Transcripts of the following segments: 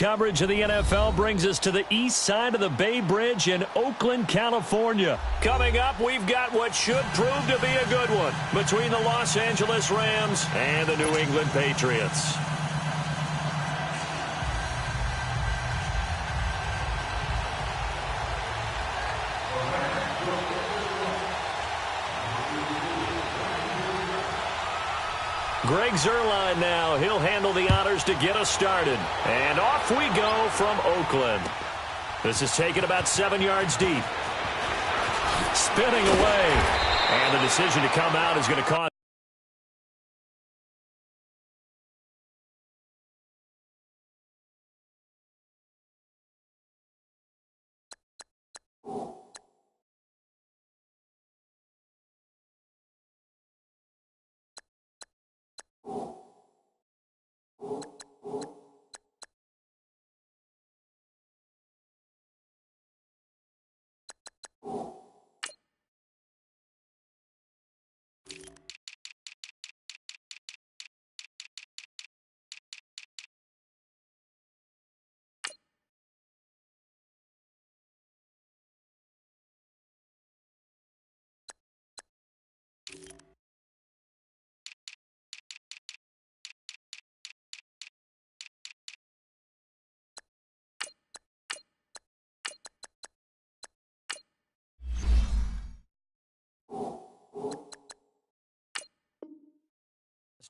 coverage of the NFL brings us to the east side of the Bay Bridge in Oakland, California. Coming up, we've got what should prove to be a good one between the Los Angeles Rams and the New England Patriots. Greg Zuerlein now. He'll handle the honors to get us started. And off we go from Oakland. This is taken about 7 yards deep. Spinning away. And the decision to come out is going to cause.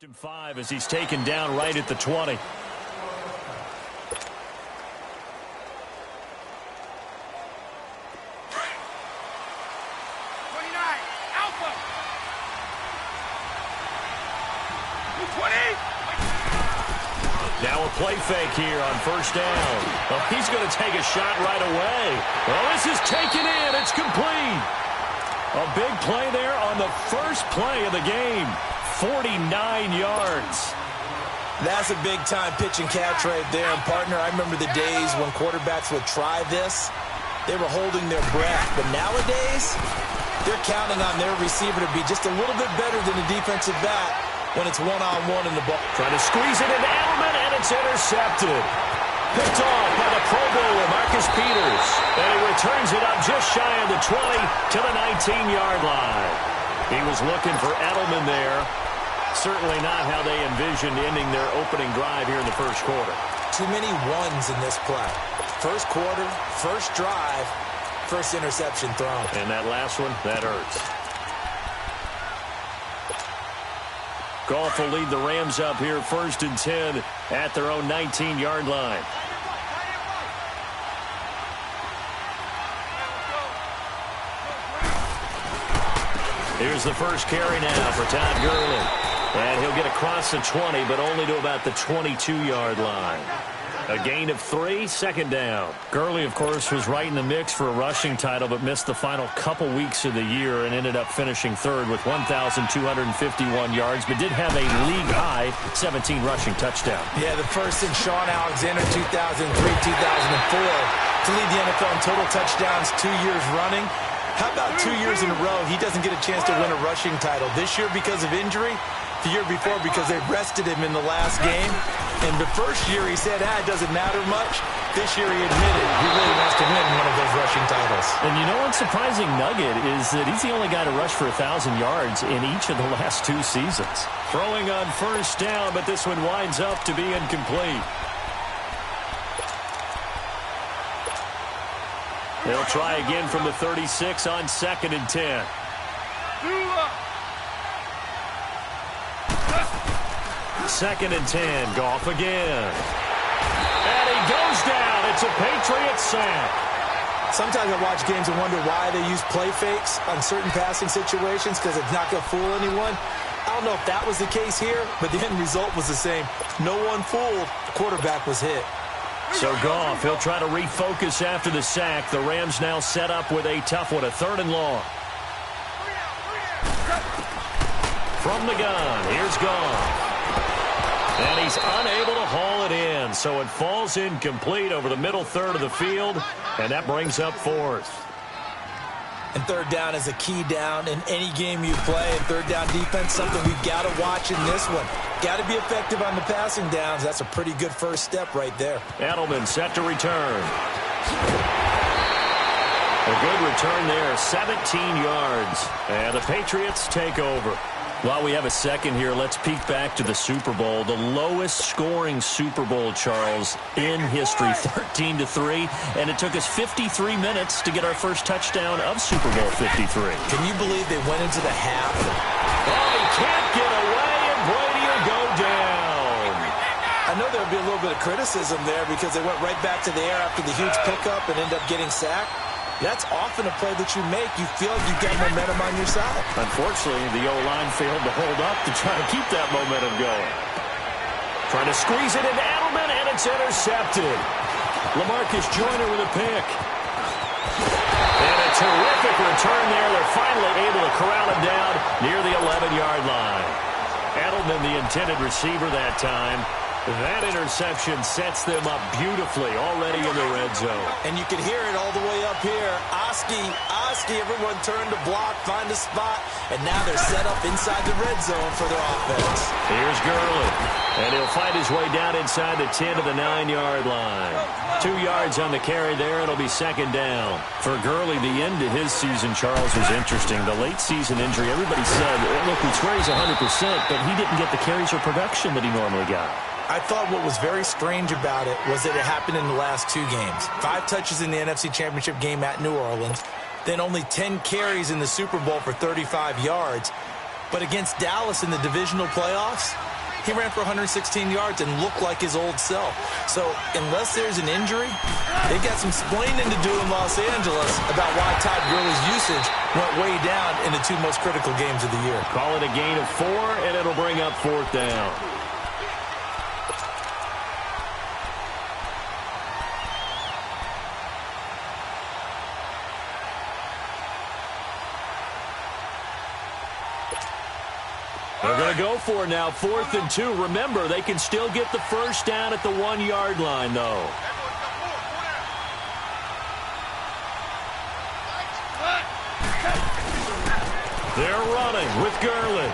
Him 5 as he's taken down right at the 20. Now a play fake here on first down. Well, he's going to take a shot right away. Well, this is taken in. It's complete. A big play there on the first play of the game. 49 yards. That's a big-time pitch and catch right there. And, partner, I remember the days when quarterbacks would try this. They were holding their breath. But nowadays, they're counting on their receiver to be just a little bit better than the defensive back when it's one-on-one in the ball. Trying to squeeze it into Edelman, and it's intercepted. Picked off by the Pro Bowler, Marcus Peters. And he returns it up just shy of the 20 to the 19-yard line. He was looking for Edelman there. Certainly not how they envisioned ending their opening drive here in the first quarter. Too many ones in this play. First quarter, first drive, first interception thrown. And that last one, that hurts. Goff will lead the Rams up here first and 10 at their own 19-yard line. Here's the first carry now for Todd Gurley. And he'll get across the 20, but only to about the 22-yard line. A gain of 3, second down. Gurley, of course, was right in the mix for a rushing title, but missed the final couple weeks of the year and ended up finishing third with 1,251 yards, but did have a league-high 17 rushing touchdowns. Yeah, the first since Sean Alexander 2003-2004 to lead the NFL in total touchdowns 2 years running. How about 2 years in a row he doesn't get a chance to win a rushing title? This year because of injury, the year before because they rested him in the last game. And the first year he said, it doesn't matter much. This year he admitted he really wants to win one of those rushing titles. And you know one surprising nugget is that he's the only guy to rush for 1,000 yards in each of the last 2 seasons. Throwing on first down, but this one winds up to be incomplete. They'll try again from the 36 on second and 10. Second and 10, Goff again. And he goes down. It's a Patriots sack. Sometimes I watch games and wonder why they use play fakes on certain passing situations because it's not going to fool anyone. I don't know if that was the case here, but the end result was the same. No one fooled. The quarterback was hit. So Goff, he'll try to refocus after the sack. The Rams now set up with a tough one, a third and long. From the gun, here's Goff. And he's unable to haul it in, so it falls incomplete over the middle third of the field, and that brings up fourth. And third down is a key down in any game you play. And third down defense, something we've got to watch in this one. Got to be effective on the passing downs. That's a pretty good first step right there. Edelman set to return. A good return there, 17 yards. And the Patriots take over. While we have a second here, let's peek back to the Super Bowl. The lowest scoring Super Bowl, Charles, in history, 13-3. And it took us 53 minutes to get our first touchdown of Super Bowl 53. Can you believe they went into the half? Oh, he can't get away, and Brady will go down. I know there'll be a little bit of criticism there because they went right back to the air after the huge pickup and ended up getting sacked. That's often a play that you make. You feel like you've got momentum on your side. Unfortunately, the O-line failed to hold up to try to keep that momentum going. Trying to squeeze it into Edelman, and it's intercepted. LaMarcus Joyner with a pick. And a terrific return there. They're finally able to corral him down near the 11-yard line. Edelman, the intended receiver that time. That interception sets them up beautifully already in the red zone. And you can hear it all the way up here. Oski, everyone turned to block, find a spot, and now they're set up inside the red zone for their offense. Here's Gurley, and he'll find his way down inside the 10 to the 9-yard line. 2 yards on the carry there. It'll be second down. For Gurley, the end of his season, Charles, was interesting. The late season injury, everybody said, look, we swear he's 100%, but he didn't get the carries or production that he normally got. I thought what was very strange about it was that it happened in the last 2 games. 5 touches in the NFC Championship game at New Orleans, then only 10 carries in the Super Bowl for 35 yards. But against Dallas in the divisional playoffs, he ran for 116 yards and looked like his old self. So unless there's an injury, they got some explaining to do in Los Angeles about why Todd Gurley's usage went way down in the 2 most critical games of the year. Call it a gain of 4, and it'll bring up 4th down. They're going to go for it now, 4th and 2. Remember, they can still get the first down at the 1-yard line, though. They're running with Gurley.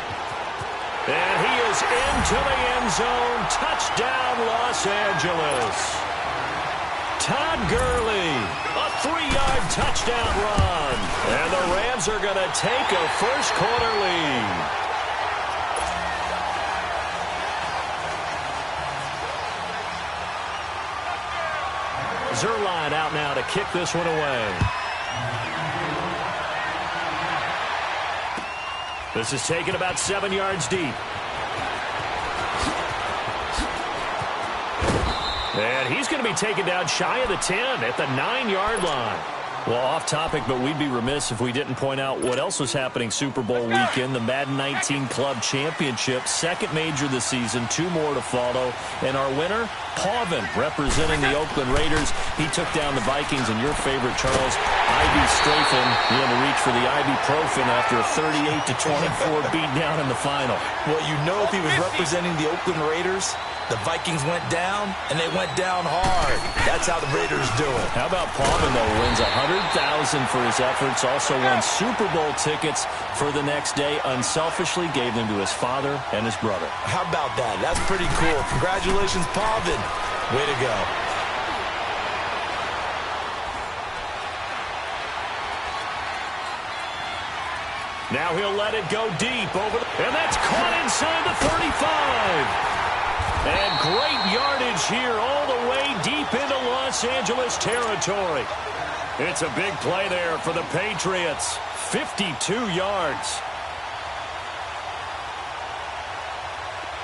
And he is into the end zone. Touchdown, Los Angeles. Todd Gurley, a 3-yard touchdown run. And the Rams are going to take a first-quarter lead. Zuerlein out now to kick this one away. This is taken about 7 yards deep. And he's going to be taken down shy of the 10 at the 9-yard line. Well, off topic, but we'd be remiss if we didn't point out what else was happening Super Bowl weekend. The Madden 19 Club Championship, second major this season, 2 more to follow. And our winner, Pavin, representing the Oakland Raiders. He took down the Vikings, and your favorite, Charles, Ivy Strafin, he had to reach for the ibuprofen after a 38-24 beatdown in the final. Well, you know if he was representing the Oakland Raiders, the Vikings went down, and they went down hard. That's how the Raiders do it. How about Pavin, though, wins $100,000 for his efforts, also won Super Bowl tickets for the next day, unselfishly gave them to his father and his brother. How about that? That's pretty cool. Congratulations, Pavin. Way to go. Now he'll let it go deep over and that's caught inside the 35. And great yardage here all the way deep into Los Angeles territory. It's a big play there for the Patriots. 52 yards.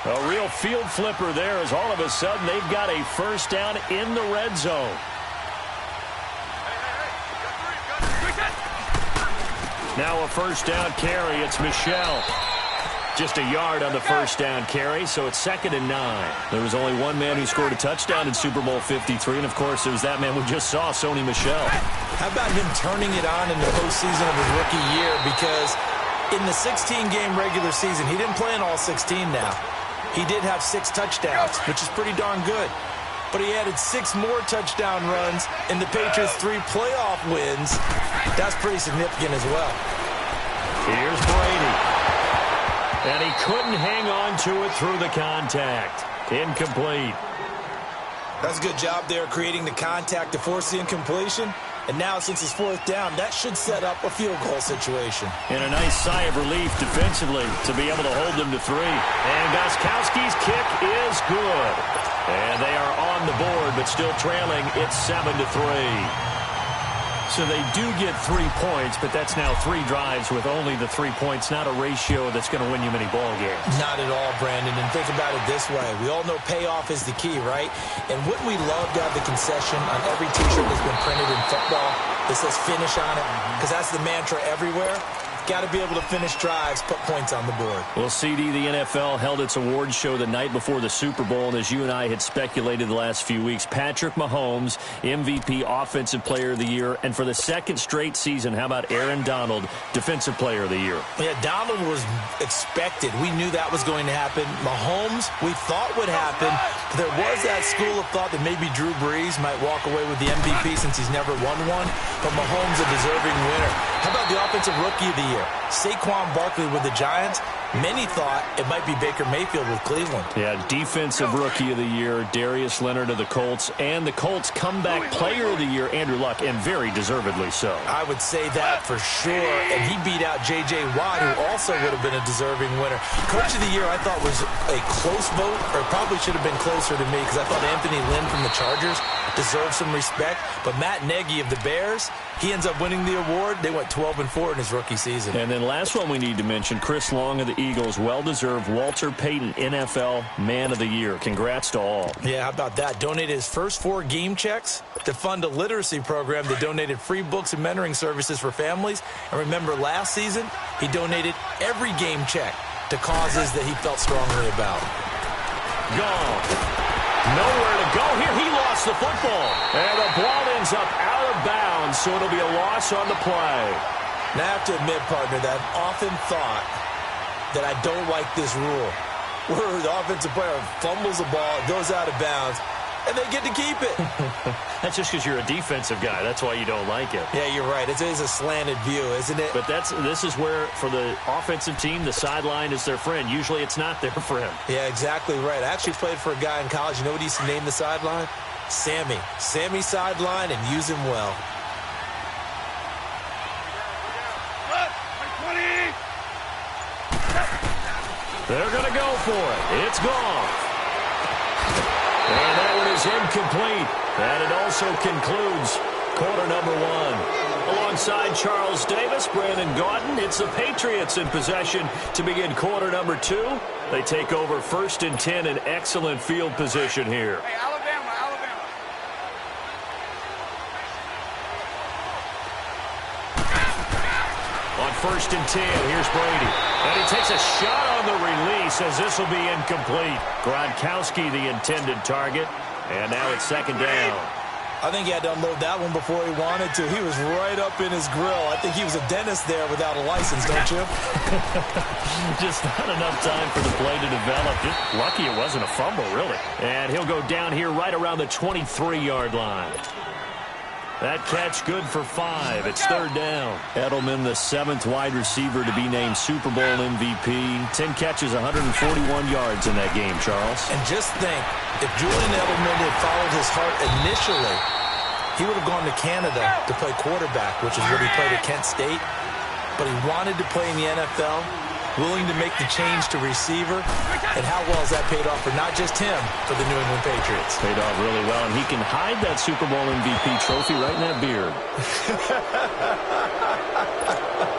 A real field flipper there as all of a sudden they've got a first down in the red zone. Now a first down carry. It's Michel. Just a yard on the first down carry, so it's 2nd and 9. There was only one man who scored a touchdown in Super Bowl 53, and of course it was that man we just saw, Sony Michel. How about him turning it on in the postseason of his rookie year? Because in the 16-game regular season, he didn't play in all 16 now. He did have 6 touchdowns, which is pretty darn good. but he added 6 more touchdown runs in the Patriots' 3 playoff wins. That's pretty significant as well. Here's Brady. And he couldn't hang on to it through the contact. Incomplete. That's a good job there creating the contact to force the incompletion. And now, since it's 4th down, that should set up a field goal situation. And a nice sigh of relief defensively to be able to hold them to 3. And Gostkowski's kick is good. And they are on the board, but still trailing. It's 7-3. So they do get 3 points, but that's now 3 drives with only the 3 points, not a ratio that's going to win you many ball games. Not at all, Brandon. And think about it this way. We all know payoff is the key, right? And wouldn't we love to have the concession on every T-shirt that's been printed in football that says finish on it? Because that's the mantra everywhere. Got to be able to finish drives, put points on the board. Well, CD, the NFL held its awards show the night before the Super Bowl, and as you and I had speculated the last few weeks, Patrick Mahomes, MVP, Offensive Player of the Year, and for the 2nd straight season, how about Aaron Donald, Defensive Player of the Year? Yeah, Donald was expected. We knew that was going to happen. Mahomes, we thought would happen. There was that school of thought that maybe Drew Brees might walk away with the MVP since he's never won one, but Mahomes a deserving winner. How about the Offensive Rookie of the Year? Saquon Barkley with the Giants. Many thought it might be Baker Mayfield with Cleveland. Yeah, Defensive Rookie of the Year, Darius Leonard of the Colts, and the Colts Comeback Player of the Year, Andrew Luck, and very deservedly so. I would say that for sure, and he beat out J.J. Watt, who also would have been a deserving winner. Coach of the Year, I thought, was a close vote, or probably should have been closer to me, because I thought Anthony Lynn from the Chargers deserves some respect, but Matt Nagy of the Bears, he ends up winning the award. They went 12-4 in his rookie season. And then last one we need to mention, Chris Long of the Eagles, well-deserved Walter Payton NFL Man of the Year. Congrats to all. Yeah, how about that? Donated his first 4 game checks to fund a literacy program that donated free books and mentoring services for families. And remember, last season, he donated every game check to causes that he felt strongly about. Gone. Nowhere to go here. He lost the football. And the ball ends up out of bounds, so it'll be a loss on the play. Now, I have to admit, partner, that I've often thought that I don't like this rule, where the offensive player fumbles the ball, goes out of bounds, and they get to keep it. That's just because you're a defensive guy. That's why you don't like it. Yeah, you're right. It is a slanted view, isn't it? But this is where, for the offensive team, the sideline is their friend. Usually it's not their friend. Yeah, exactly right. I actually played for a guy in college. You know what he used to name the sideline? Sammy. Sammy sideline, and use him well. They're going to go for it. It's gone. And that one is incomplete. And it also concludes quarter number 1. Alongside Charles Davis, Brandon Gaudin, it's the Patriots in possession to begin quarter number 2. They take over 1st and 10 in excellent field position here. Hey, Alabama. On 1st and 10, here's Brady. And he takes a shot on the release as this will be incomplete. Gronkowski, the intended target. And now it's 2nd down. I think he had to unload that one before he wanted to. He was right up in his grill. I think he was a dentist there without a license, don't you? Just not enough time for the play to develop. Lucky it wasn't a fumble, really. And he'll go down here right around the 23-yard line. That catch good for 5. It's 3rd down. Edelman, the 7th wide receiver to be named Super Bowl MVP. 10 catches, 141 yards in that game, Charles. And just think, if Julian Edelman had followed his heart initially, he would have gone to Canada to play quarterback, which is what he played at Kent State. But he wanted to play in the NFL, willing to make the change to receiver. And how well has that paid off for not just him, for the New England Patriots? Paid off really well, and he can hide that Super Bowl MVP trophy right in that beard.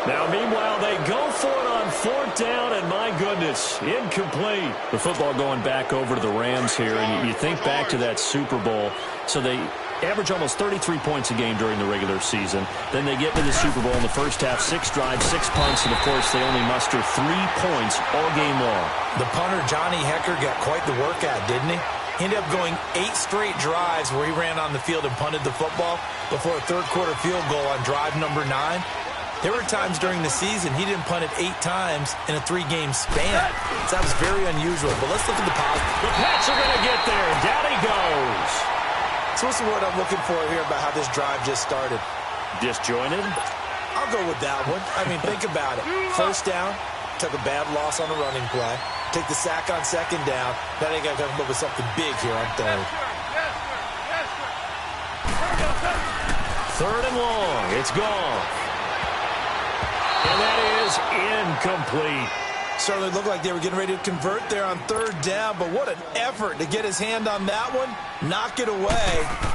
Now, meanwhile, they go for it on 4th down, and my goodness, incomplete. The football going back over to the Rams here, and you think back to that Super Bowl. So they average almost 33 points a game during the regular season. Then they get to the Super Bowl in the first half, 6 drives, 6 punts, and, of course, they only muster 3 points all game long. The punter, Johnny Hecker, got quite the workout, didn't he? He ended up going 8 straight drives where he ran on the field and punted the football before a third-quarter field goal on drive number 9. There were times during the season he didn't punt it 8 times in a 3-game span. So that was very unusual. But let's look at the positive. The Pats are going to get there. Down he goes. So what's the word I'm looking for here about how this drive just started? Disjointed? I'll go with that one. I mean, think about it. First down, took a bad loss on a running play. Take the sack on second down. Now they got to come up with something big here on third. Third and long. It's gone. And that is incomplete. Certainly looked like they were getting ready to convert there on third down, but what an effort to get his hand on that one, knock it away,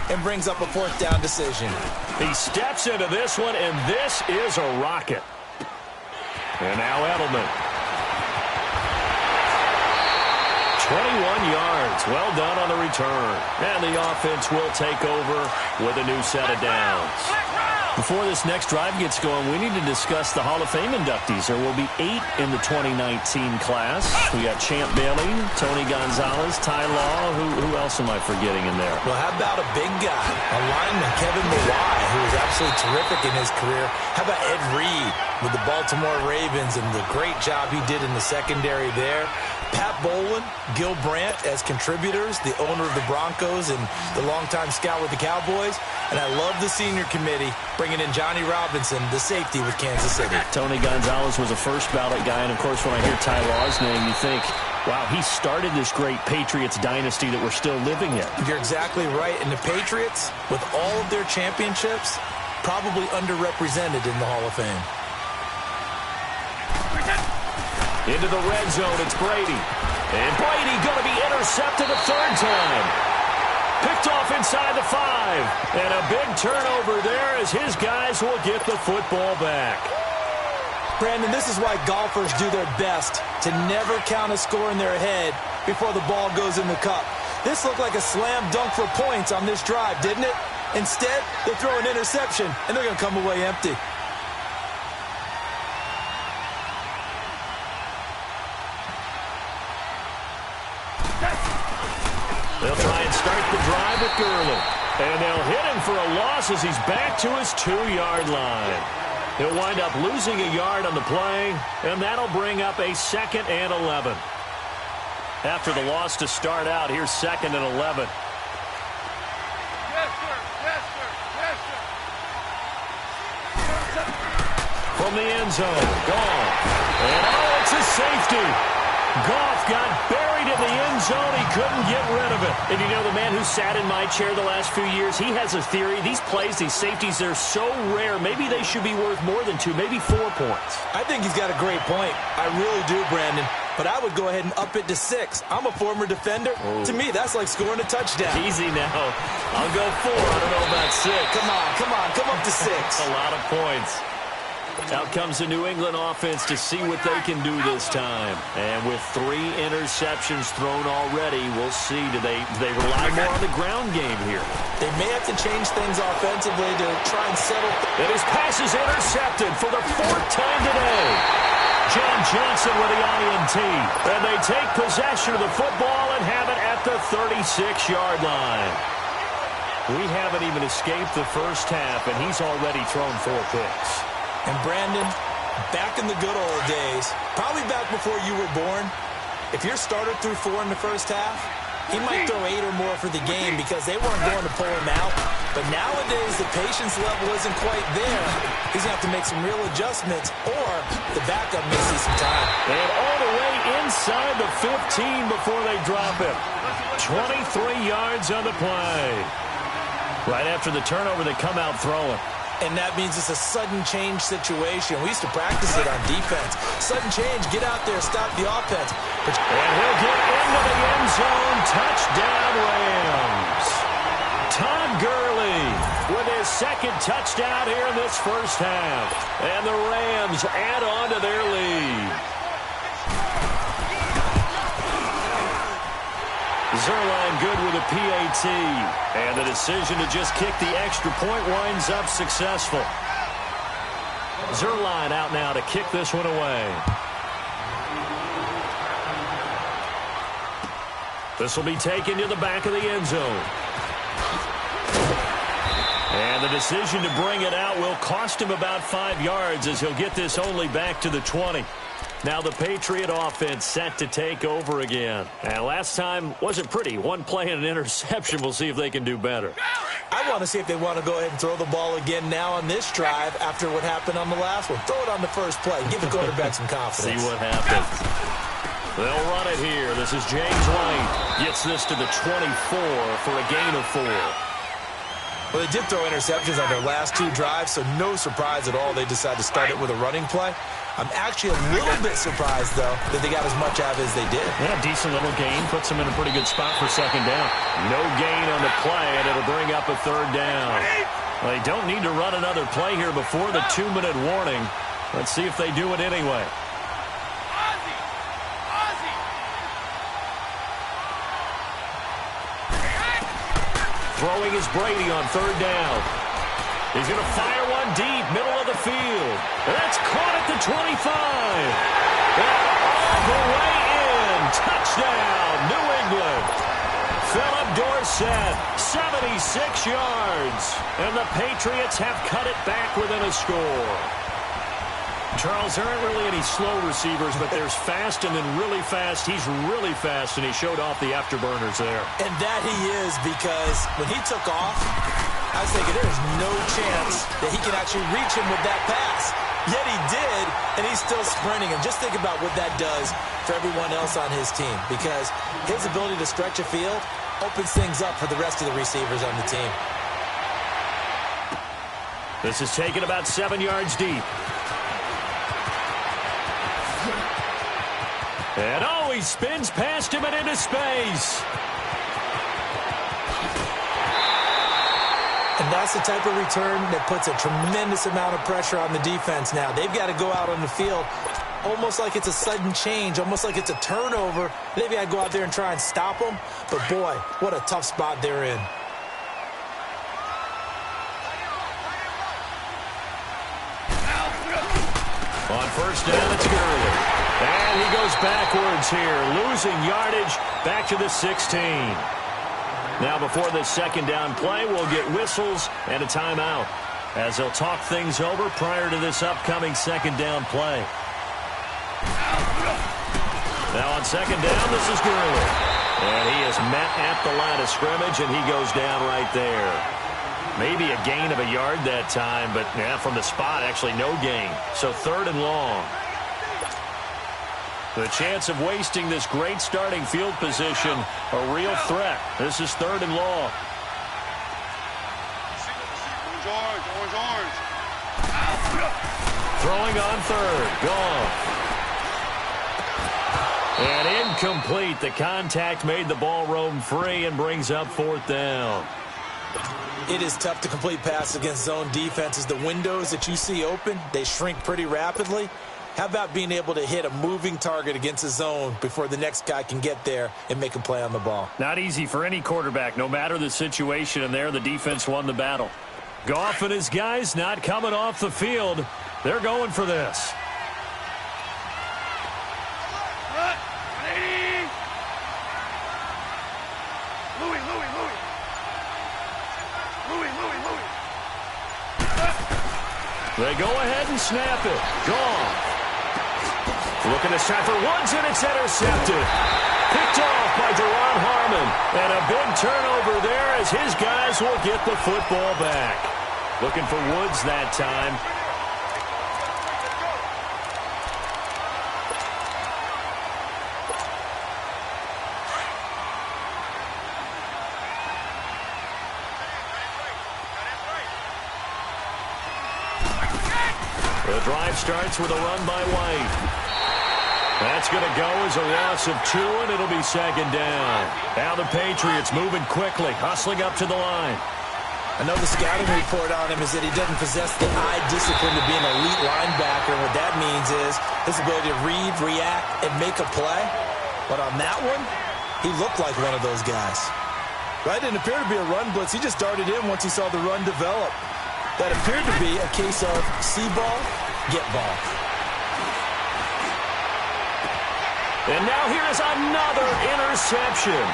and brings up a fourth down decision. He steps into this one, and this is a rocket. And now Edelman. 21 yards. Well done on the return. And the offense will take over with a new set of downs. Before this next drive gets going, we need to discuss the Hall of Fame inductees. There will be 8 in the 2019 class. We got Champ Bailey, Tony Gonzalez, Ty Law. Who else am I forgetting in there? Well, how about a big guy, a lineman, Kevin Mawai, who was absolutely terrific in his career. How about Ed Reed with the Baltimore Ravens and the great job he did in the secondary there? Pat Bowlen, Gil Brandt as contributors, the owner of the Broncos and the longtime scout with the Cowboys. And I love the senior committee bringing in Johnny Robinson, the safety with Kansas City. Tony Gonzalez was a first ballot guy. And, of course, when I hear Ty Law's name, you think, wow, he started this great Patriots dynasty that we're still living in. You're exactly right. And the Patriots, with all of their championships, probably underrepresented in the Hall of Fame. Into the red zone, it's Brady. And Brady going to be intercepted a third time. Picked off inside the 5. And a big turnover there as his guys will get the football back. Brandon, this is why golfers do their best to never count a score in their head before the ball goes in the cup. This looked like a slam dunk for points on this drive, didn't it? Instead, they throw an interception, and they're going to come away empty. They'll try and start the drive with Gurley. And they'll hit him for a loss as he's back to his 2-yard line. He'll wind up losing a yard on the play, and that'll bring up a 2nd and 11. After the loss to start out, here's 2nd and 11. From the end zone, Goff. And oh, it's a safety. Goff got buried in the end zone. He couldn't get rid of it. And you know, the man who sat in my chair the last few years, he has a theory. These plays, these safeties, they're so rare. Maybe they should be worth more than 2, maybe 4 points. I think he's got a great point. I really do, Brandon. But I would go ahead and up it to 6. I'm a former defender. Oh. To me, that's like scoring a touchdown. Easy now. I'll go 4. I don't know about 6. Come on. Come up to 6. A lot of points. Out comes the New England offense to see what they can do this time. And with 3 interceptions thrown already, we'll see. Do they rely more on the ground game here? They may have to change things offensively to try and settle. And his pass is intercepted for the 4th time today. John Johnson with the INT. And they take possession of the football and have it at the 36-yard line. We haven't even escaped the first half, and he's already thrown 4 picks. And Brandon, back in the good old days, probably back before you were born, if your starter threw 4 in the first half, he might throw 8 or more for the game because they weren't going to pull him out. But nowadays, the patience level isn't quite there. He's going to have to make some real adjustments, or the backup may see some time. And all the way inside the 15 before they drop him. 23 yards on the play. Right after the turnover, they come out throwing. And that means it's a sudden change situation. We used to practice it on defense. Sudden change, get out there, stop the offense. And he'll get into the end zone. Touchdown, Rams. Todd Gurley with his 2nd touchdown here in this first half. And the Rams add on to their lead. Zuerlein good with a PAT. And the decision to just kick the extra point winds up successful. Zuerlein out now to kick this one away. This will be taken to the back of the end zone. And the the decision to bring it out will cost him about 5 yards as he'll get this only back to the 20. Now the Patriot offense set to take over again. And last time wasn't pretty. One play and an interception. We'll see if they can do better. I want to see if they want to go ahead and throw the ball again now on this drive after what happened on the last one. Throw it on the first play. Give the quarterback some confidence. See what happens. They'll run it here. This is James White. Gets this to the 24 for a gain of 4. Well, they did throw interceptions on their last 2 drives, so no surprise at all they decided to start it with a running play. I'm actually a little bit surprised, though, that they got as much out of it as they did. Yeah, decent little gain. Puts them in a pretty good spot for second down. No gain on the play, and it'll bring up a 3rd down. Well, they don't need to run another play here before the 2-minute warning. Let's see if they do it anyway. Throwing is Brady on 3rd down. He's going to fire one deep, middle of the field. That's caught at the 25. And all the way in. Touchdown, New England. Philip Dorsett, 76 yards. And the Patriots have cut it back within a score. Charles, there aren't really any slow receivers, but there's fast and then really fast. He's really fast, and he showed off the afterburners there. And that he is, because when he took off, I was thinking there's no chance that he can actually reach him with that pass. Yet he did, and he's still sprinting. And just think about what that does for everyone else on his team, because his ability to stretch a field opens things up for the rest of the receivers on the team. This is taken about 7 yards deep. And oh, he spins past him and into space. And that's the type of return that puts a tremendous amount of pressure on the defense now. They've got to go out on the field almost like it's a sudden change, almost like it's a turnover. They've got to go out there and try and stop them. But, boy, what a tough spot they're in. On 1st down, it's Gurley. And he goes backwards here, losing yardage back to the 16. Now before this 2nd down play, we'll get whistles and a timeout as they'll talk things over prior to this upcoming 2nd down play. Now on 2nd down, this is Gurley. And he is met at the line of scrimmage, and he goes down right there. Maybe a gain of a yard that time, but yeah, from the spot, actually no gain. So 3rd and long. The chance of wasting this great starting field position, a real threat. This is 3rd and long. Orange. Throwing on 3rd. Gone. And incomplete. The contact made the ball roam free and brings up 4th down. It is tough to complete passes against zone defenses. The windows that you see open, they shrink pretty rapidly. How about being able to hit a moving target against a zone before the next guy can get there and make a play on the ball? Not easy for any quarterback, no matter the situation, and there the defense won the battle. Goff and his guys not coming off the field. They're going for this. They go ahead and snap it. Goff. Looking to snap for Woods, and it's intercepted. Picked off by Duron Harmon. And a big turnover there as his guys will get the football back. Looking for Woods that time. The drive starts with a run by White. That's going to go as a loss of 2, and it'll be 2nd down. Now the Patriots moving quickly, hustling up to the line. I know the scouting report on him is that he doesn't possess the eye discipline to be an elite linebacker. And what that means is his ability to read, react, and make a play. But on that one, he looked like one of those guys. Right? Didn't appear to be a run blitz. He just darted in once he saw the run develop. That appeared to be a case of see ball, get ball. And now here is another interception.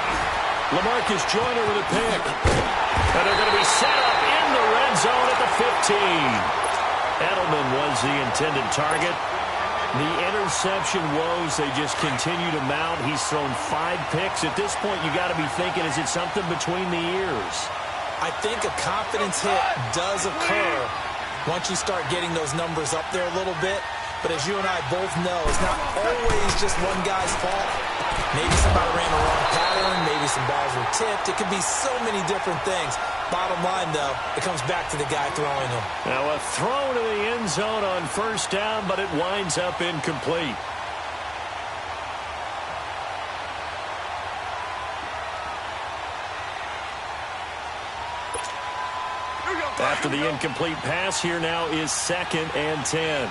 LaMarcus Joyner with a pick. And they're going to be set up in the red zone Edelman was the intended target. The interception woes, they just continue to mount. He's thrown 5 picks. At this point, you got to be thinking, is it something between the ears? I think a confidence hit does occur once you start getting those numbers up there a little bit. But as you and I both know, it's not always just one guy's fault. Maybe somebody ran the wrong pattern. Maybe some balls were tipped. It could be so many different things. Bottom line, though, it comes back to the guy throwing them. Now a throw to the end zone on first down, but it winds up incomplete. After the incomplete pass, here now is 2nd and 10.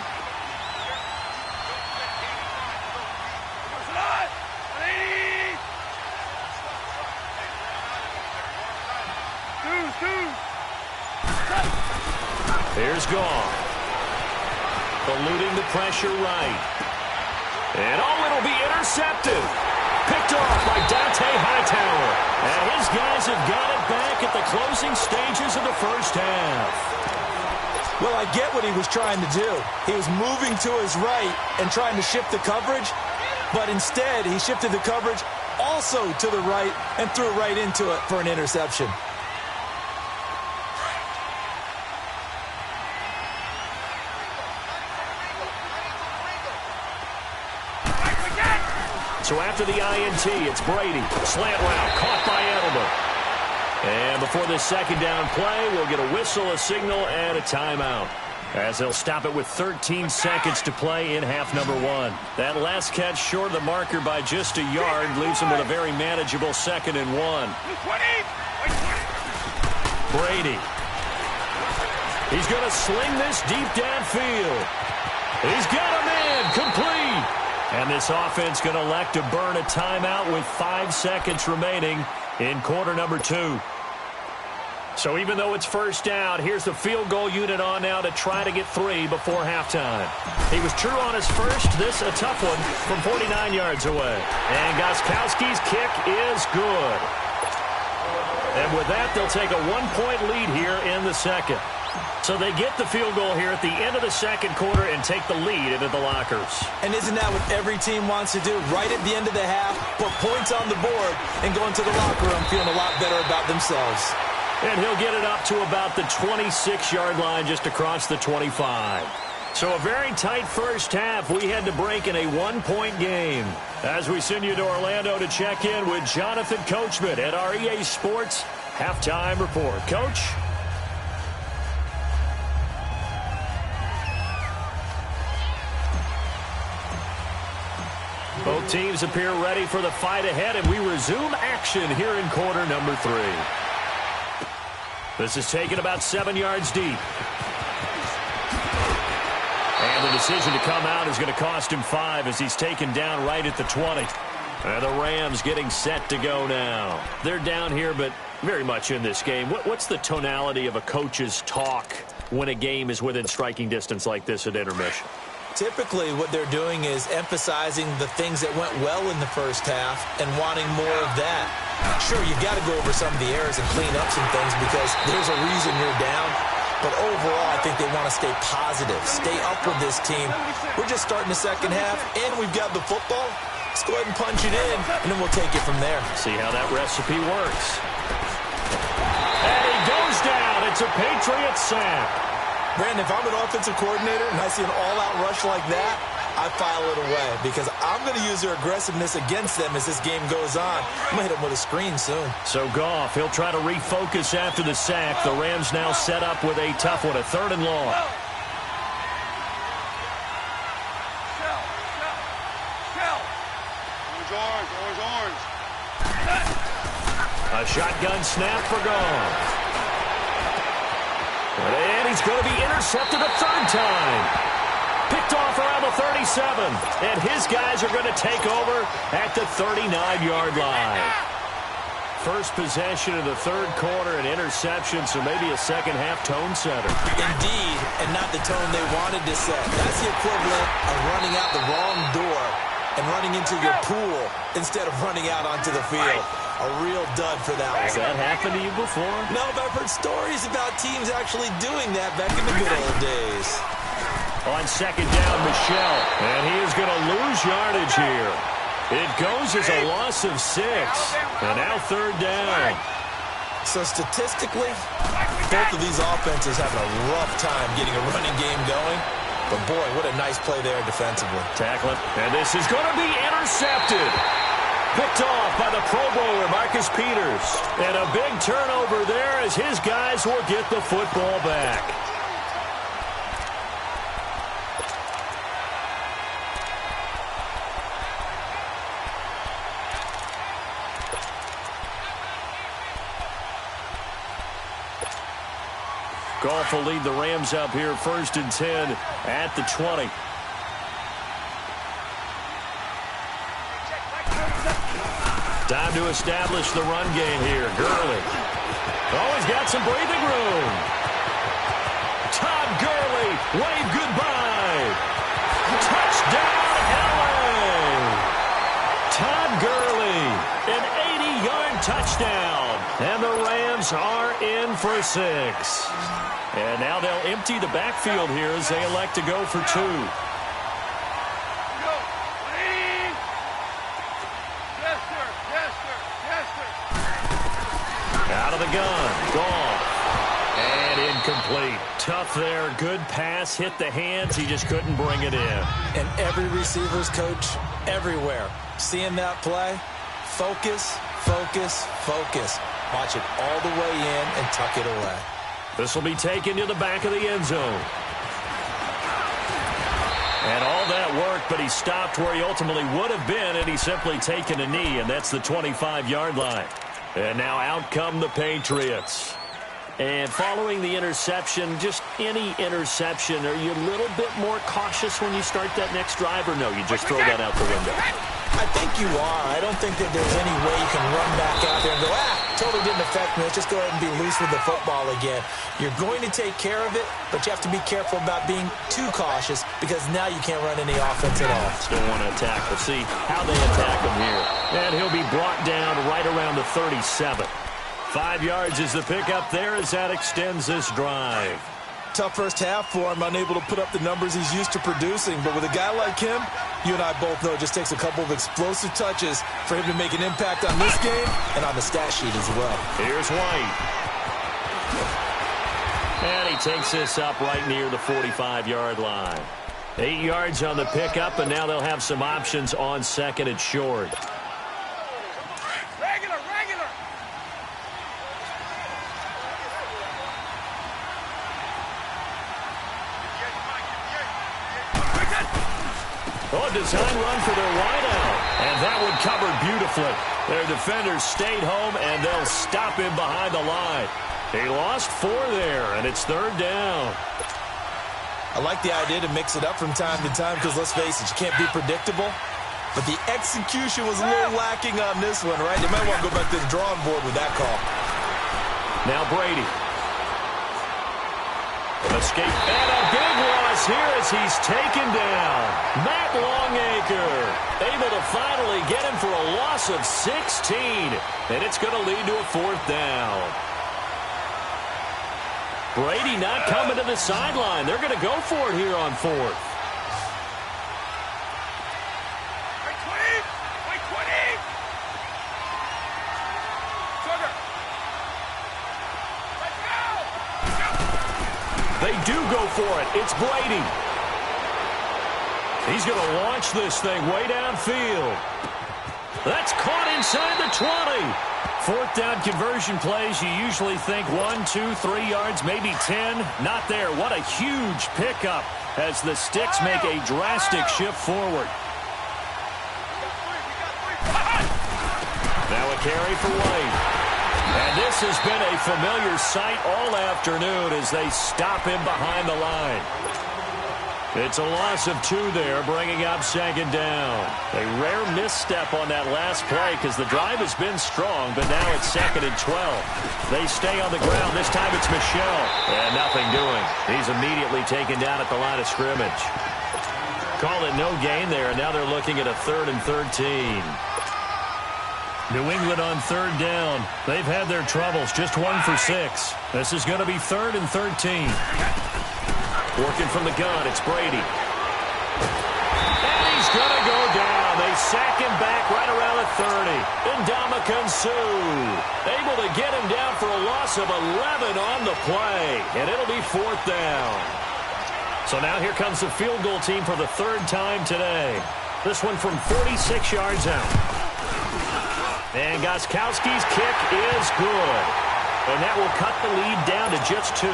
Here's Goff. Eluding the pressure right. And it'll be intercepted. Picked off by Dante Hightower. And his guys have got it back at the closing stages of the first half. Well, I get what he was trying to do. He was moving to his right and trying to shift the coverage, but instead he shifted the coverage also to the right and threw right into it for an interception. So after the INT, it's Brady. Slant route, caught by Edelman. And before this second down play, we'll get a whistle, a signal, and a timeout, as they'll stop it with 13 seconds to play in half number 1. That last catch short of the marker by just a yard leaves him with a very manageable 2nd and 1. Brady. He's going to sling this deep downfield. He's got him in, complete. And this offense going to elect to burn a timeout with 5 seconds remaining in quarter number 2. So even though it's first down, here's the field goal unit on now to try to get 3 before halftime. He was true on his first. This a tough one from 49 yards away. And Gostkowski's kick is good. And with that, they'll take a 1-point lead here in the second. So they get the field goal here at the end of the second quarter and take the lead into the lockers. And isn't that what every team wants to do? Right at the end of the half, put points on the board, and go into the locker room feeling a lot better about themselves. And he'll get it up to about the 26-yard line just across the 25. So a very tight first half. We had to break in a 1-point game. As we send you to Orlando to check in with Jonathan Coachman at our EA Sports Halftime Report. Coach? Both teams appear ready for the fight ahead, and we resume action here in quarter number 3. This is taken about 7 yards deep. And the decision to come out is going to cost him 5 as he's taken down right at the 20. And the Rams getting set to go now. They're down here, but very much in this game. What's the tonality of a coach's talk when a game is within striking distance like this at intermission? Typically, what they're doing is emphasizing the things that went well in the first half and wanting more of that. Sure, you've got to go over some of the errors and clean up some things because there's a reason you're down. But overall, I think they want to stay positive, stay up with this team. We're just starting the second half, and we've got the football. Let's go ahead and punch it in, and then we'll take it from there. See how that recipe works. And he goes down. It's a Patriot sack. Brandon, if I'm an offensive coordinator and I see an all-out rush like that, I file it away because I'm going to use their aggressiveness against them as this game goes on. I'm going to hit them with a screen soon. So Goff, he'll try to refocus after the sack. The Rams now set up with a tough one, a 3rd and long. Orange. A shotgun snap for Goff. And he's going to be intercepted a 3rd time. Picked off around the 37. And his guys are going to take over at the 39-yard line. First possession of the 3rd quarter, an interception, so maybe a second-half tone setter. Indeed, and not the tone they wanted to set. That's the equivalent of running out the wrong door and running into your pool instead of running out onto the field. A real dud for that one. Has that happened to you before? No, but I've heard stories about teams actually doing that back in the good old days. On second down, Michel. And he is going to lose yardage here. It goes as a loss of 6. And now third down. So statistically, both of these offenses having a rough time getting a running game going. But boy, what a nice play there defensively. Tackle it. And this is going to be intercepted. Picked off by the Pro Bowler, Marcus Peters. And a big turnover there as his guys will get the football back. Goff will lead the Rams up here, 1st and 10 at the 20. Time to establish the run game here. Gurley. Oh, he's got some breathing room. Todd Gurley, wave goodbye. Touchdown, LA. Todd Gurley, an 80-yard touchdown. And the Rams are in for 6. And now they'll empty the backfield here as they elect to go for 2. Out of the gun. Gone. And incomplete. Tough there. Good pass. Hit the hands. He just couldn't bring it in. And every receiver's coach everywhere. Seeing that play, focus, focus, focus. Watch it all the way in and tuck it away. This will be taken to the back of the end zone. And all that work, but he stopped where he ultimately would have been, and he's simply taken a knee, and that's the 25-yard line. And now out come the Patriots. And following the interception, just any interception, are you a little bit more cautious when you start that next drive, or no, you just throw that out the window? I think you are. I don't think that there's any way you can run back out there and go, totally didn't affect me. Let's just go ahead and be loose with the football again. You're going to take care of it, but you have to be careful about being too cautious because now you can't run any offense at all. Still want to attack. We'll see how they attack him here. And he'll be brought down right around the 37. 5 yards is the pickup there as that extends this drive. Tough first half for him, unable to put up the numbers he's used to producing. But with a guy like him, you and I both know it just takes a couple of explosive touches for him to make an impact on this game and on the stat sheet as well. Here's White. And he takes this up right near the 45-yard line. 8 yards on the pickup, and now they'll have some options on second and short. Oh, design run for their wideout. And that one covered beautifully. Their defenders stayed home, and they'll stop him behind the line. He lost 4 there, and it's third down. I like the idea to mix it up from time to time because, let's face it, you can't be predictable. But the execution was a little lacking on this one, right? They might want to go back to the drawing board with that call. Now Brady. Escape, and a big loss here as he's taken down. Matt Longacre able to finally get him for a loss of 16. And it's going to lead to a 4th down. Brady not coming to the sideline. They're going to go for it here on 4th. They do go for it. It's Brady. He's going to launch this thing way downfield. That's caught inside the 20. 4th down conversion plays, you usually think 1, 2, 3 yards, maybe 10. Not there. What a huge pickup as the Sticks make a drastic shift forward. Now a carry for White. And this has been a familiar sight all afternoon as they stop him behind the line. It's a loss of 2 there, bringing up second down. A rare misstep on that last play because the drive has been strong, but now it's 2nd and 12. They stay on the ground. This time it's Michel. And nothing doing. He's immediately taken down at the line of scrimmage. Call it no gain there, and now they're looking at a 3rd and 13. New England on third down. They've had their troubles, just 1 for 6. This is going to be 3rd and 13. Working from the gun, it's Brady. And he's going to go down. They sack him back right around the 30. Ndamukong Suh able to get him down for a loss of 11 on the play. And it'll be 4th down. So now here comes the field goal team for the 3rd time today. This one from 46 yards out. And Gostkowski's kick is good. And that will cut the lead down to just 2.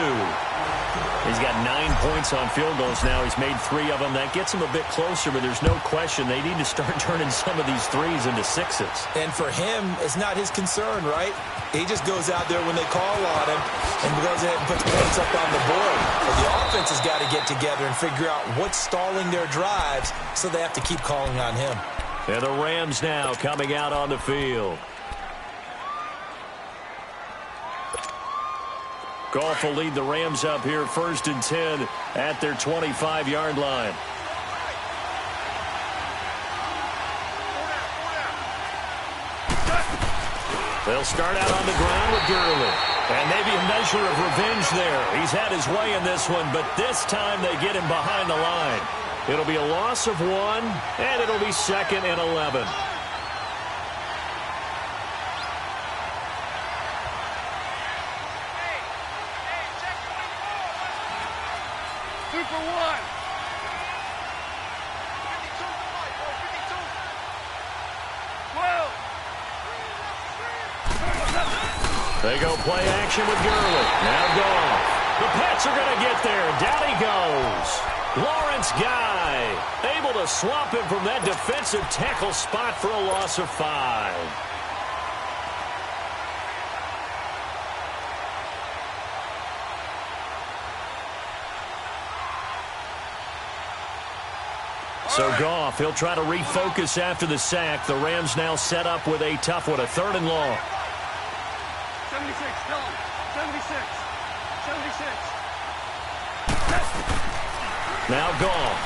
He's got 9 points on field goals now. He's made 3 of them. That gets him a bit closer, but there's no question they need to start turning some of these 3s into 6s. And for him, it's not his concern, right? He just goes out there when they call on him and goes ahead and puts points up on the board. But the offense has got to get together and figure out what's stalling their drives, so they have to keep calling on him. And the Rams now coming out on the field. Goff will lead the Rams up here 1st and 10 at their 25-yard line. They'll start out on the ground with Gurley. And maybe a measure of revenge there. He's had his way in this one, but this time they get him behind the line. It'll be a loss of 1, and it'll be 2nd and 11. They go play action with Gurley. Now Goff. The Pats are going to get there. Down he goes. Lawrence Guy able to swamp him from that defensive tackle spot for a loss of 5. So Goff, he'll try to refocus after the sack. The Rams now set up with a tough one, a 3rd and long. 76, tell him. 76. 76. Now Goff.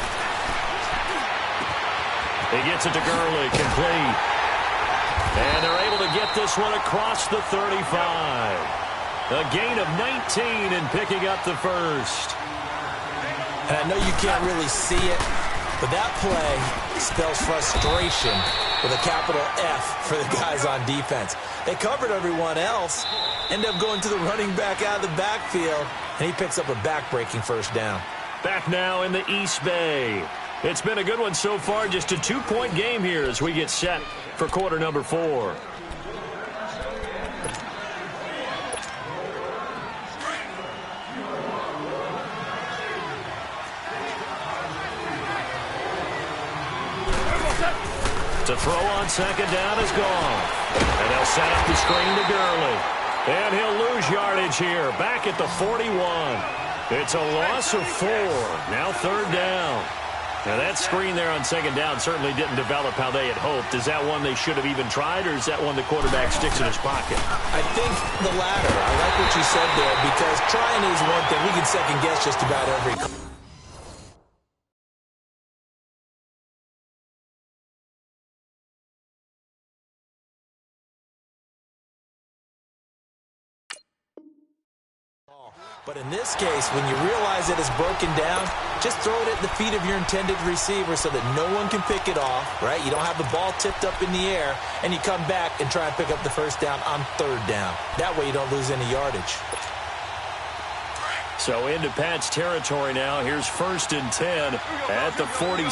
He gets it to Gurley, complete. And they're able to get this one across the 35. A gain of 19 and picking up the 1st. And I know you can't really see it, but that play spells frustration with a capital F for the guys on defense. They covered everyone else, end up going to the running back out of the backfield, and he picks up a back-breaking 1st down. Back now in the East Bay. It's been a good one so far, just a 2-point game here as we get set for quarter number 4. To throw on 2nd down is Goff. And they'll set up the screen to Gurley. And he'll lose yardage here. Back at the 41. It's a loss of 4. Now 3rd down. Now that screen there on 2nd down certainly didn't develop how they had hoped. Is that one they should have even tried, or is that one the quarterback sticks in his pocket? I think the latter. I like what you said there, because trying is one thing. We can second guess just about every call. But in this case, when you realize that it's broken down, just throw it at the feet of your intended receiver so that no one can pick it off, right? You don't have the ball tipped up in the air, and you come back and try and pick up the 1st down on 3rd down. That way you don't lose any yardage. So into Pat's territory now. Here's 1st and 10 at the 46.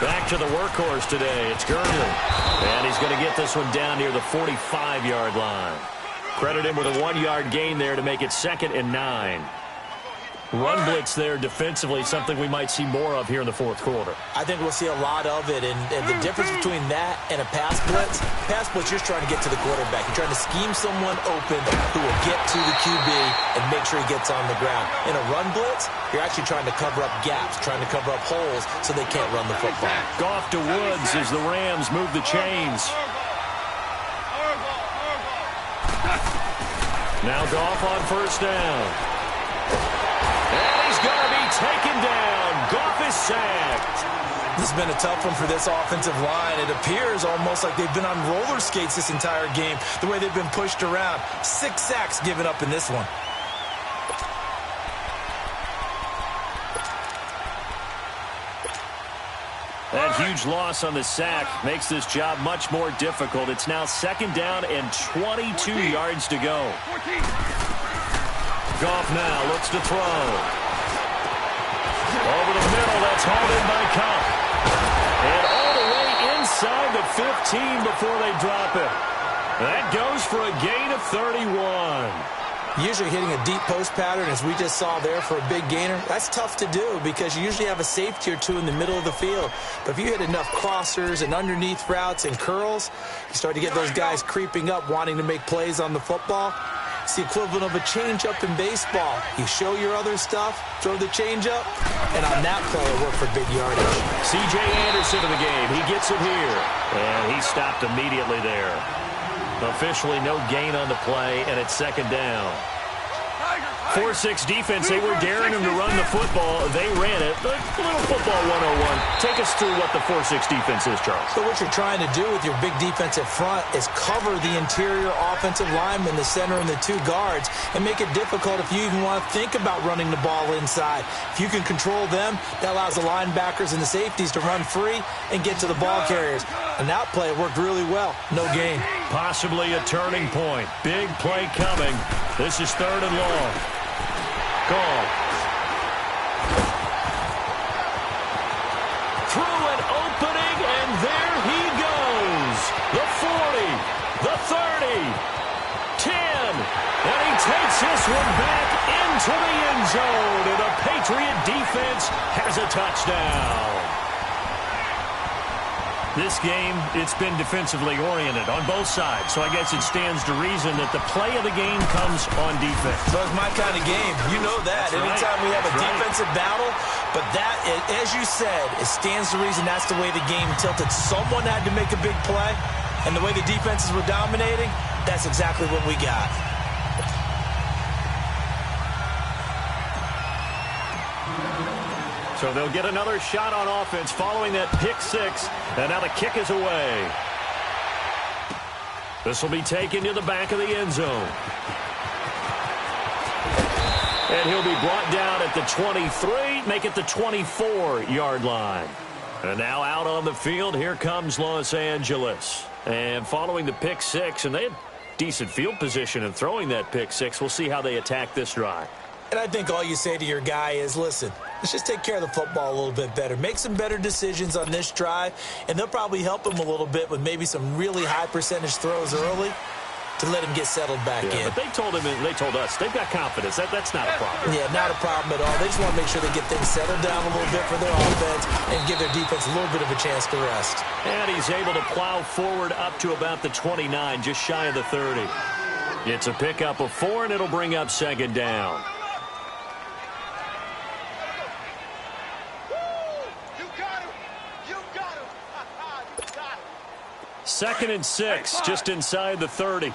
Back to the workhorse today. It's Gurley. And he's going to get this one down near the 45-yard line. Credit him with a 1-yard gain there to make it 2nd and 9. Run blitz there defensively, something we might see more of here in the 4th quarter. I think we'll see a lot of it, and the difference between that and a pass blitz, you're just trying to get to the quarterback. You're trying to scheme someone open who will get to the QB and make sure he gets on the ground. In a run blitz, you're actually trying to cover up gaps, trying to cover up holes so they can't run the football. Goff to Woods as the Rams move the chains. Now Goff on 1st down. And he's going to be taken down. Goff is sacked. This has been a tough one for this offensive line. It appears almost like they've been on roller skates this entire game, the way they've been pushed around. 6 sacks given up in this one. That huge loss on the sack makes this job much more difficult. It's now 2nd down and 22 yards to go. Goff now looks to throw. Over the middle, that's hauled in by Kupp. And all the way inside the 15 before they drop it. That goes for a gain of 31. Usually hitting a deep post pattern, as we just saw there, for a big gainer, that's tough to do because you usually have a safety or two in the middle of the field. But if you hit enough crossers and underneath routes and curls, you start to get those guys creeping up, wanting to make plays on the football. It's the equivalent of a changeup in baseball. You show your other stuff, throw the changeup, and on that play, it worked for big yardage. C.J. Anderson in the game. He gets it here. And he stopped immediately there. Officially no gain on the play, and it's 2nd down. 4-6 defense, they were daring him to run the football. They ran it. A little football 101. Take us through what the 4-6 defense is, Charles. So what you're trying to do with your big defensive front is cover the interior offensive lineman, the center, and the 2 guards, and make it difficult if you even want to think about running the ball inside. If you can control them, that allows the linebackers and the safeties to run free and get to the ball carriers. And that play worked really well. No gain. Possibly a turning point. Big play coming. This is 3rd and long. Goff. Through an opening, and there he goes. The 40, the 30, 10, and he takes this one back into the end zone, and the Patriot defense has a touchdown. This game, it's been defensively oriented on both sides, so I guess it stands to reason that the play of the game comes on defense. So it's my kind of game. You know that. That's Anytime right. we have a That's defensive battle, but that, as you said, it stands to reason that's the way the game tilted. Someone had to make a big play, and the way the defenses were dominating, that's exactly what we got. So they'll get another shot on offense following that pick 6, and now the kick is away. This will be taken to the back of the end zone. And he'll be brought down at the 23, make it the 24-yard line. And now out on the field, here comes Los Angeles. And following the pick 6, and they had decent field position in throwing that pick 6. We'll see how they attack this drive. And I think all you say to your guy is, listen, let's just take care of the football a little bit better. Make some better decisions on this drive, and they'll probably help him a little bit with maybe some really high percentage throws early to let him get settled back in. But they told him, and they told us, they've got confidence. That's not a problem. Yeah, not a problem at all. They just want to make sure they get things settled down a little bit for their offense and give their defense a little bit of a chance to rest. And he's able to plow forward up to about the 29, just shy of the 30. It's a pickup of 4, and it'll bring up 2nd down. 2nd and 6, just inside the 30.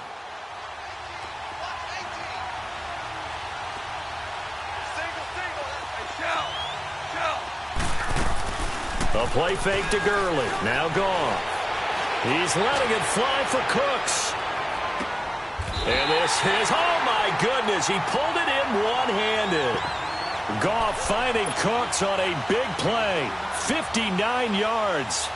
A play fake to Gurley. Now gone. He's letting it fly for Cooks. And this is, oh my goodness, he pulled it in one-handed. Goff finding Cooks on a big play. 59 yards.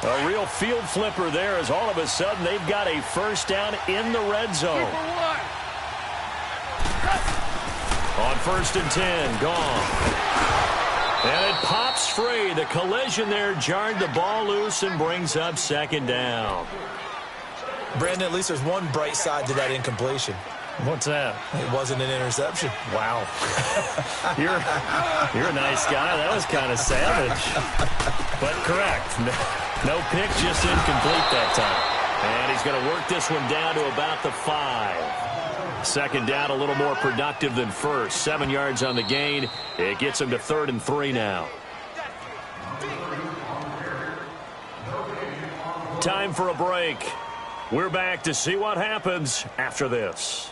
A real field flipper there as all of a sudden they've got a first down in the red zone. On 1st and 10, gone. And it pops free. The collision there jarred the ball loose and brings up 2nd down. Brandon, at least there's one bright side to that incompletion. What's that? It wasn't an interception. Wow. You're a nice guy. That was kind of savage. But correct. No pick, just incomplete that time. And he's going to work this one down to about the 5. 2nd down, a little more productive than first. 7 yards on the gain. It gets him to 3rd and 3 now. Time for a break. We're back to see what happens after this.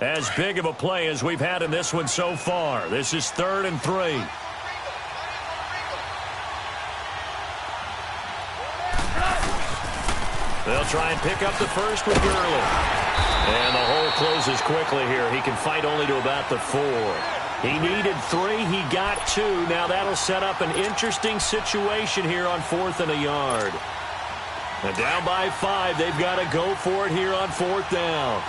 As big of a play as we've had in this one so far. This is 3rd and 3. They'll try and pick up the first with Gurley. And the hole closes quickly here. He can fight only to about the 4. He needed 3. He got 2. Now that'll set up an interesting situation here on 4th and a yard. And down by 5. They've got to go for it here on 4th down.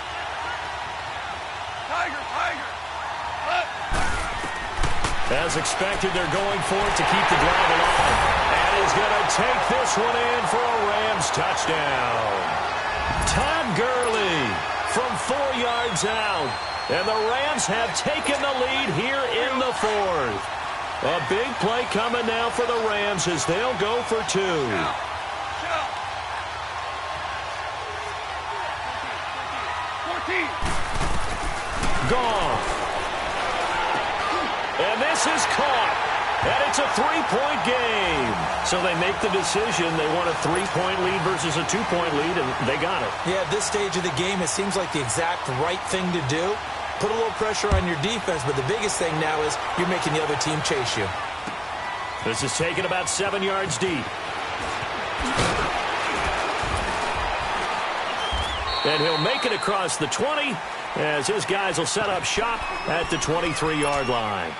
As expected, they're going for it to keep the drive alive. And he's going to take this one in for a Rams touchdown. Todd Gurley from 4 yards out. And the Rams have taken the lead here in the 4th. A big play coming now for the Rams as they'll go for 2. Gone. And this is caught. And it's a 3-point game. So they make the decision. They want a 3-point lead versus a 2-point lead, and they got it. Yeah, at this stage of the game, it seems like the exact right thing to do. Put a little pressure on your defense, but the biggest thing now is you're making the other team chase you. This is taken about 7 yards deep. And he'll make it across the 20 as his guys will set up shop at the 23-yard line.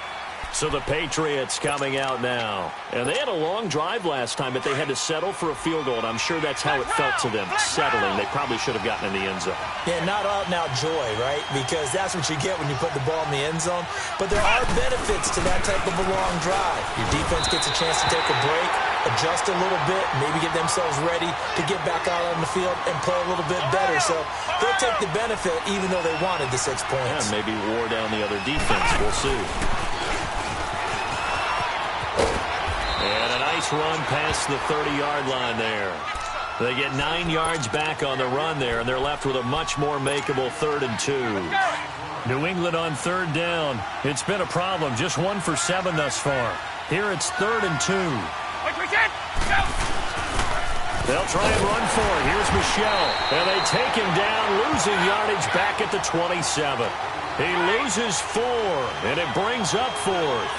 So the Patriots coming out now. And they had a long drive last time, but they had to settle for a field goal. And I'm sure that's how it felt to them, settling. They probably should have gotten in the end zone. Yeah, not out-and-out joy, right? Because that's what you get when you put the ball in the end zone. But there are benefits to that type of a long drive. Your defense gets a chance to take a break, adjust a little bit, maybe get themselves ready to get back out on the field and play a little bit better. So they'll take the benefit even though they wanted the 6 points. Yeah, maybe wore down the other defense. We'll see. And a nice run past the 30-yard line there. They get 9 yards back on the run there, and they're left with a much more makeable 3rd and 2. New England on 3rd down. It's been a problem. Just 1 for 7 thus far. Here it's 3rd and 2. They'll try and run for it. Here's Michel. And they take him down, losing yardage back at the 27. He loses 4, and it brings up 4th.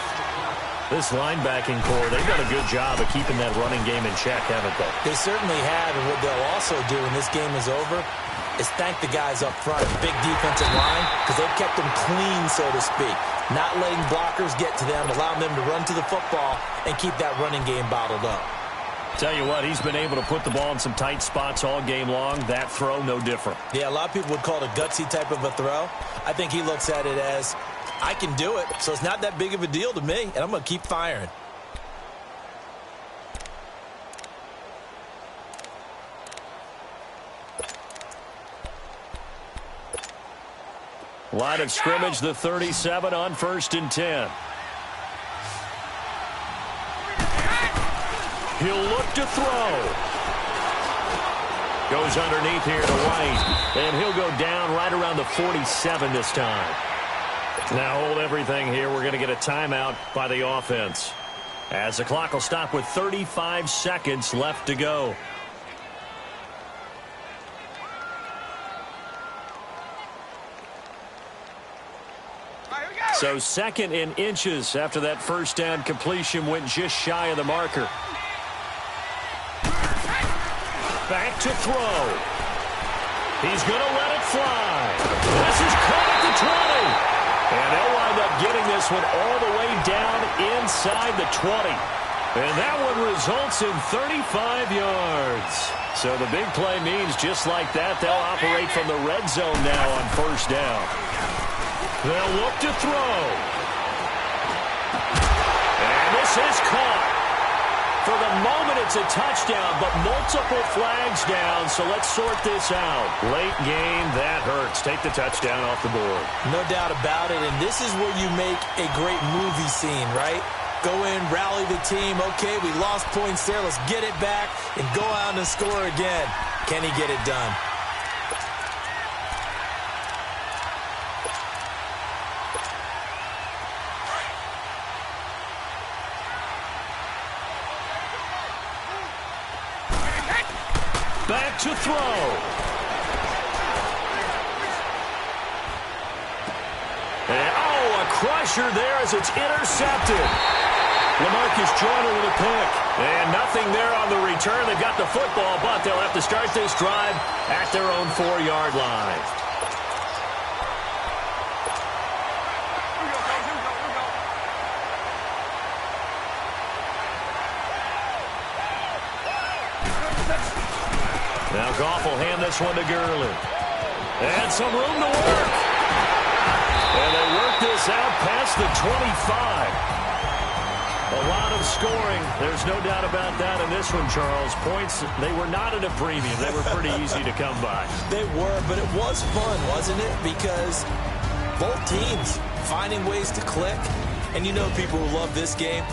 This linebacking core, they've done a good job of keeping that running game in check, haven't they? They certainly have, and what they'll also do when this game is over is thank the guys up front, big defensive line, because they've kept them clean, so to speak. Not letting blockers get to them, allowing them to run to the football and keep that running game bottled up. Tell you what, he's been able to put the ball in some tight spots all game long. That throw, no different. Yeah, a lot of people would call it a gutsy type of a throw. I think he looks at it as, I can do it, so it's not that big of a deal to me, and I'm going to keep firing. Line of scrimmage, the 37 on 1st and 10. He'll look to throw. Goes underneath here to White, and he'll go down right around the 47 this time. Now hold everything here. We're going to get a timeout by the offense, as the clock will stop with 35 seconds left to go. So 2nd and inches after that first down completion went just shy of the marker. Back to throw. He's going to let it fly. This is caught at the 20. And they'll wind up getting this one all the way down inside the 20. And that one results in 35 yards. So the big play means just like that, they'll operate from the red zone now on 1st down. They'll look to throw. And this is caught. For the moment, it's a touchdown, but multiple flags down, so let's sort this out. Late game, that hurts. Take the touchdown off the board. No doubt about it, and this is where you make a great movie scene, right? Go in, rally the team. Okay, we lost points there. Let's get it back and go out and score again. Can he get it done? Back to throw. pressure there as it's intercepted. LaMarcus Joyner with a pick. And nothing there on the return. They've got the football, but they'll have to start this drive at their own 4-yard line. Now Goff will hand this one to Gurley. And some room to work. And they work this out past the 25. A lot of scoring. There's no doubt about that in this one, Charles. Points, they were not at a premium. They were pretty easy to come by. They were, but it was fun, wasn't it? Because both teams finding ways to click. And you know people who love this game,